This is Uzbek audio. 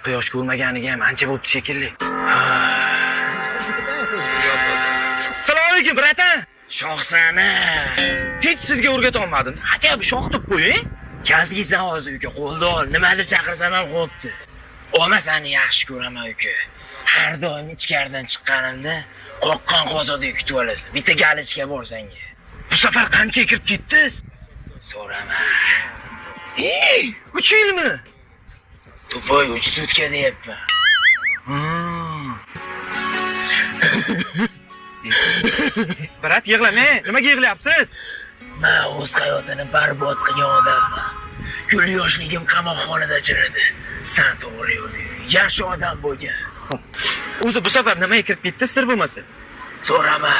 Quyosh ko'rmaganiga ham ancha bo'pti shekilli. Assalomu alaykum, bratan. Shohsana. Hech sizga o'rgata olmadim. Hatto bu shoh deb qo'ying. Kaldingizdan hozir uka, qo'lda ol. Nima deb chaqirsam ham qo'pti. Olmasani yaxshi ko'raman uka. Har doim ichkaridan chiqqanimda qoqqan qozodek kutib olasan. Bitta galichka borsanga. Bu safar qancha kirib ketdingiz? So'rama. 3 yilmi? To'poy 3 sutka deyapman. Brat, yig'lama. Nimaga yig'layapsiz? Men o'z hayotini barbod qilgan odamman. Gul yoshligim qamoqxonada chiridi. Sen to'g'ri yo'lda yur. Yaxshi odam bo'lgan. O'zi bu safar nimaga kirib ketdi, sir bo'lmasa? So'rama.